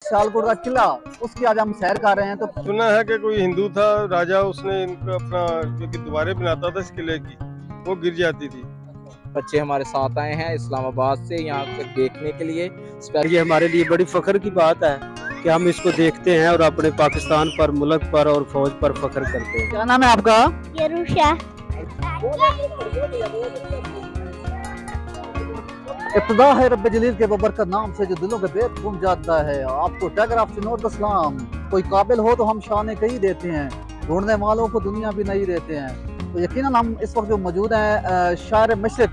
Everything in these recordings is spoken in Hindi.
सियालकोट का किला, उसकी आज हम सैर कर रहे हैं। तो सुना है कि कोई हिंदू था राजा, उसने इनका अपना जो कि दीवारें बनाता था इस किले की, वो गिर जाती थी। बच्चे हमारे साथ आए हैं इस्लामाबाद से यहाँ पे देखने के लिए। ये हमारे लिए बड़ी फख्र की बात है कि हम इसको देखते हैं और अपने पाकिस्तान पर, मुल्क पर और फौज पर फख्र करते हैं। क्या नाम है आपका? यरूशा। इब्तिदा है रब जलील के बबरकत नाम से जो दिलों के बेत घूम जाता है। आपको टैगर ऑफ नोट सलाम। कोई काबिल हो तो हम शान कई देते हैं, ढूंढने वालों को दुनिया भी नहीं देते हैं। तो यकीनन हम इस वक्त जो मौजूद हैं शायर मशरिक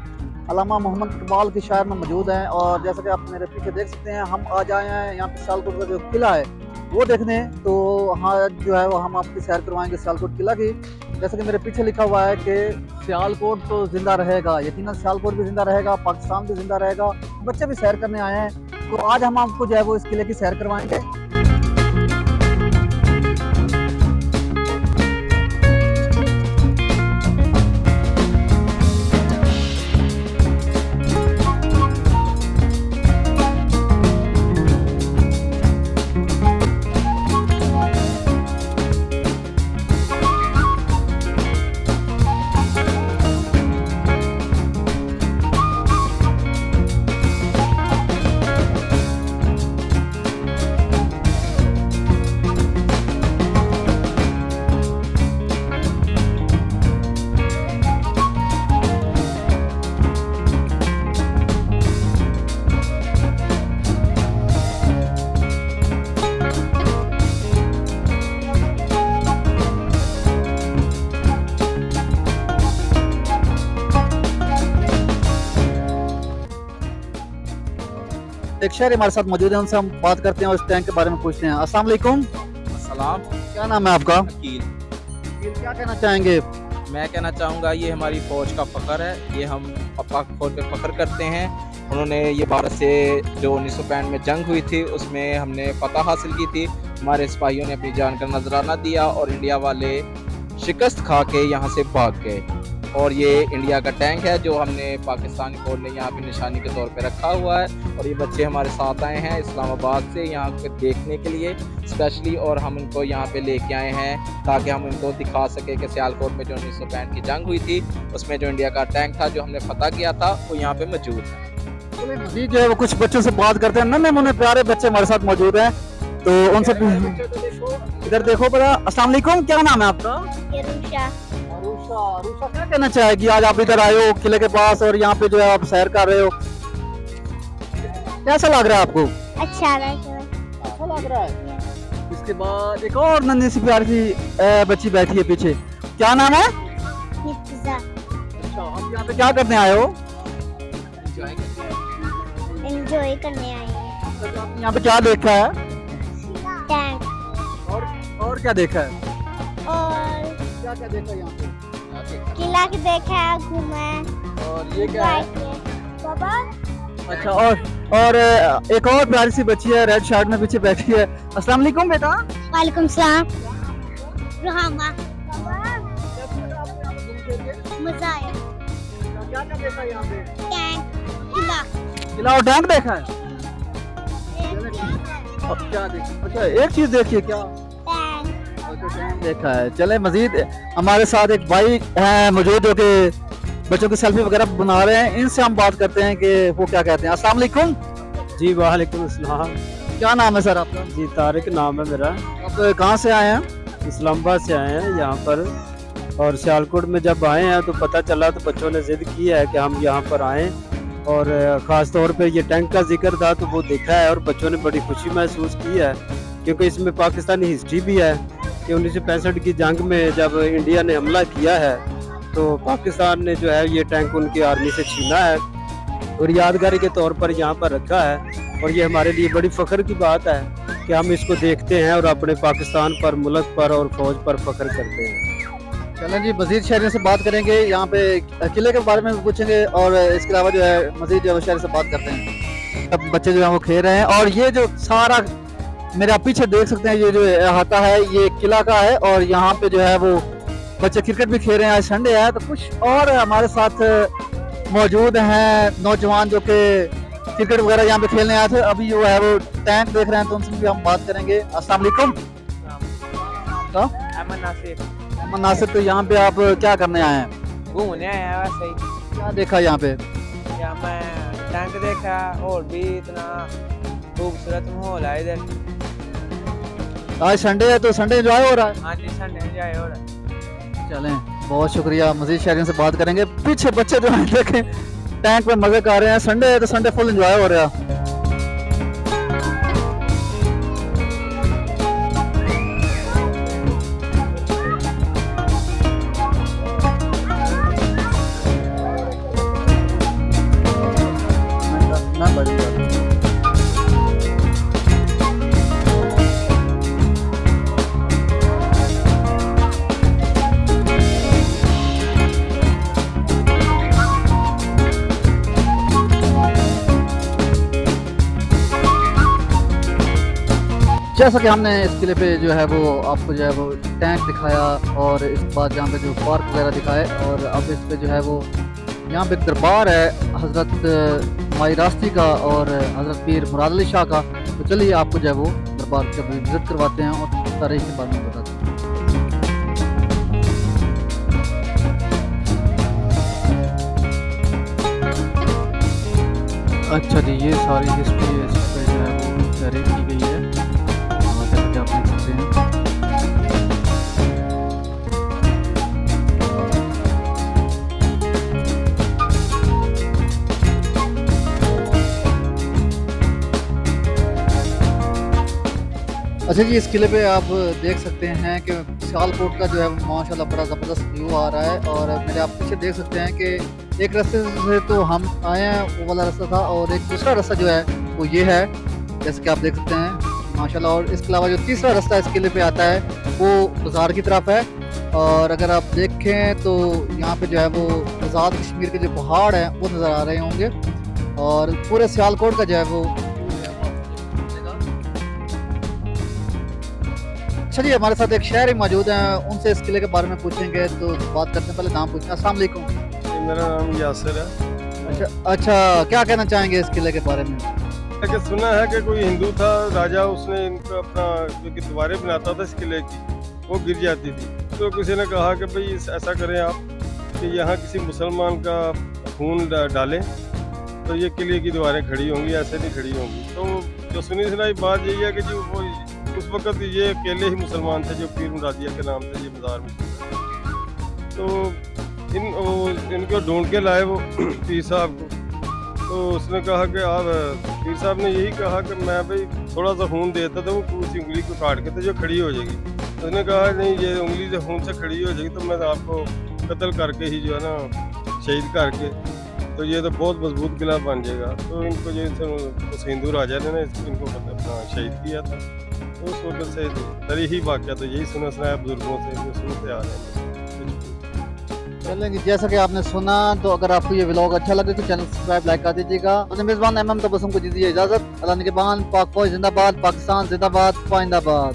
अल्लामा मोहम्मद इकबाल के शायर में मौजूद हैं। और जैसा कि आप मेरे पीछे देख सकते हैं, हम आज आए हैं यहाँ पे सियालकोट का जो किला है वो देखने। तो हाँ जो है वो हम आपकी सैर करवाएंगे सियालकोट किला की। जैसे कि मेरे पीछे लिखा हुआ है कि सियालकोट तो जिंदा रहेगा, यकीनन सियालकोट भी जिंदा रहेगा, पाकिस्तान भी जिंदा रहेगा। बच्चे भी सैर करने आए हैं, तो आज हम आपको जो है वो इस किले की सैर करवाएंगे। एक शहर हमारे साथ मौजूद है, उनसे हम बात करते हैं और इस टैंक के बारे में पूछते हैं। अस्सलाम वालेकुम। सलाम। क्या नाम है आपका? अकील। क्या कहना चाहेंगे? मैं कहना चाहूँगा ये हमारी फौज का फख्र है, ये हम पाक फौज पे फख्र करते हैं। उन्होंने ये भारत से जो 1965 में जंग हुई थी उसमें हमने फतह हासिल की थी। हमारे सिपाहियों ने अपनी जान का नजराना दिया और इंडिया वाले शिकस्त खा के यहाँ से भाग गए। और ये इंडिया का टैंक है जो हमने पाकिस्तानी फौज ने यहाँ पे निशानी के तौर पे रखा हुआ है। और ये बच्चे हमारे साथ आए हैं इस्लामाबाद से यहाँ पे देखने के लिए स्पेशली, और हम इनको यहाँ पे लेके आए हैं ताकि हम इनको दिखा सके कि सियालकोट में जो 1965 की जंग हुई थी उसमें जो इंडिया का टैंक था जो हमने फतह किया था वो यहाँ पे मौजूद है। मजीद जो है वो कुछ बच्चों से बात करते हैं। नन्हे मुन्ने प्यारे बच्चे हमारे साथ मौजूद हैं, तो उनसे इधर देखो पता। अस्सलाम वालेकुम, क्या नाम है आपका? यरूशा। रूशा क्या कहना चाहेगी? आज आप इधर आए हो किले के पास और यहाँ पे जो है आप सैर कर रहे हो, कैसा लग रहा है आपको? अच्छा लग रहा है। इसके बाद एक और नन्ही सी प्यारी सी बच्ची बैठी है पीछे, क्या नाम है? हिफ्जा। अच्छा, आप यहाँ पे क्या करने आए हो? एंजॉय करने आए हैं। तो आपने यहाँ पे क्या देखा है? टैंक। और क्या देखा है? और क्या देखा यहाँ पे? किला के देखा है, घूमे। और ये क्या है? बाबा। अच्छा, और एक और प्यारी सी बच्ची है रेड शर्ट में पीछे बैठी है। अस्सलाम वालेकुम बेटा। वालेकुम सलाम। रुहामा। मजा आया। क्या देखा यहाँ पे? टैंक, किला। किला और टैंक देखा है। अब क्या देखा? अच्छा एक चीज देखिए, क्या टैंक देखा है? चले मजीद हमारे साथ एक भाई है मौजूद जो कि बच्चों की सेल्फी वगैरह बना रहे हैं, इनसे हम बात करते हैं कि वो क्या कहते हैं। अस्सलाम वालेकुम। जी वालेकुम अस्सलाम। क्या नाम है सर आपका? जी तारिक नाम है मेरा। आप कहाँ से आए हैं? इस्लामाबाद से आए हैं यहाँ पर। और सियालकोट में जब आए हैं तो पता चला तो बच्चों ने जिद की है कि हम यहाँ पर आएँ, और ख़ास तौर पे ये टैंक का जिक्र था तो वो देखा है और बच्चों ने बड़ी खुशी महसूस की है, क्योंकि इसमें पाकिस्तानी हिस्ट्री भी है कि 1965 की जंग में जब इंडिया ने हमला किया है तो पाकिस्तान ने जो है ये टैंक उनकी आर्मी से छीना है और यादगारी के तौर पर यहाँ पर रखा है। और ये हमारे लिए बड़ी फख्र की बात है कि हम इसको देखते हैं और अपने पाकिस्तान पर, मुल्क पर और फौज पर फख्र करते हैं। चलें जी, मजीद शहरियों से बात करेंगे, यहाँ पे किले के बारे में पूछेंगे और इसके अलावा जो है मजीद जो शहर से बात करते हैं। अब बच्चे जो है वो खेल रहे हैं और ये जो सारा मेरे आप पीछे देख सकते हैं ये जो अहाता है ये किला का है। और यहाँ पे जो है वो बच्चे क्रिकेट भी खेल रहे हैं, आज संडे है। तो कुछ और हमारे साथ मौजूद हैं नौजवान जो कि क्रिकेट वगैरह यहाँ पे खेलने आए थे, अभी जो है वो टैंक देख रहे हैं, तो उनसे भी हम बात करेंगे। अस्सलाम वालेकुम। तो अमन नासिर मोहम्मद नासिर, तो यहाँ पे आप क्या करने आए हैं? घूमने आया वैसे ही। क्या देखा यहाँ पे? या मैं टैंक देखा और भी इतना खूबसूरत माहौल है इधर। आज संडे है तो संडे एंजॉय हो रहा है। हाँ जी, संडे एंजॉय हो रहा है। चलें, बहुत शुक्रिया। मजीद शहरियों से बात करेंगे। पीछे बच्चे जो हैं देखें टैंक में मजे कर रहे हैं। संडे है तो संडे फुल एंजॉय हो रहा है। मैं बड़ी बात। जैसा कि हमने इस किले पे जो है वो आपको जो है वो टैंक दिखाया और इसके बाद यहाँ पे जो पार्क वगैरह दिखाए, और अब इस पे जो है वो यहाँ पे दरबार है हज़रत माई रास्ती का और हज़रत पीर मुराद अली शाह का। तो चलिए आपको जो है वो दरबार का विजिट करवाते हैं और तारीख के बारे में बताते हैं। अच्छा जी, ये सारी हिस्ट्री इस पे जो है वो तहरीर की गई है, जैसा कि आप देख सकते हैं। अच्छा जी, इस किले पे आप देख सकते हैं कि सियालकोट का जो है माशाल्लाह बड़ा ज़बरदस्त व्यू आ रहा है। और मेरे आप पीछे देख सकते हैं कि एक रास्ते से तो हम आए हैं, वो वाला रास्ता था, और एक दूसरा रास्ता जो है वो ये है, जैसे कि आप देख सकते हैं माशाल्लाह। और इसके अलावा जो तीसरा रास्ता इस किले पे आता है वो बाज़ार की तरफ है। और अगर आप देखें तो यहाँ पे जो है वो आज़ाद कश्मीर के जो पहाड़ हैं वो नज़र आ रहे होंगे, और पूरे सियालकोट का जो है वो। चलिए, हमारे साथ एक शहरी मौजूद हैं, उनसे इस किले के बारे में पूछेंगे। तो बात करते हैं, पहले नाम पूछें। अस्सलाम वालेकुम। मेरा नाम यासिर है। अच्छा, क्या कहना चाहेंगे इस किले के बारे में? कि सुना है कि कोई हिंदू था राजा, उसने इनका अपना जो कि दीवारें बनाता था इस किले की, वो गिर जाती थी। तो किसी ने कहा कि भाई ऐसा करें आप कि यहाँ किसी मुसलमान का खून डालें तो ये किले की दीवारें खड़ी होंगी, ऐसे नहीं खड़ी होंगी। तो जो सुनी सुनाई बात यही है कि जो वो उस वक़्त ये अकेले ही मुसलमान थे जो पीर मुरादिया के नाम से ये बाजार में। तो इनको ढूंढ के लाए वो पीर साहब को। तो उसने कहा कि आप, पीर साहब ने यही कहा कि मैं भाई थोड़ा सा खून देता तो वो उसी उंगली को काट के तो जो खड़ी हो जाएगी। उसने कहा नहीं, ये उंगली से खून से खड़ी हो जाएगी तो मैं आपको कत्ल करके ही जो है ना शहीद करके, तो ये तो बहुत मजबूत किला बन जाएगा। तो इनको जो उस हिंदू राजा ने ना इनको अपना शहीद किया था। तो उस वक्त से तरी ही वाक़या तो यही सुना सुनाया बुजुर्गों से, जो सुनते आ रहे हैं। चलेंगे, जैसा कि आपने सुना, तो अगर आपको ये व्लॉग अच्छा लगे तो चैनल सब्सक्राइब लाइक कर दीजिएगा। तो मेज़बान एमएम तबस्सुम को दीजिए इजाज़त। अल्लाह निगहबान, पाक फौज जिंदाबाद, पाकिस्तान जिंदाबाद, पाइंदाबाद।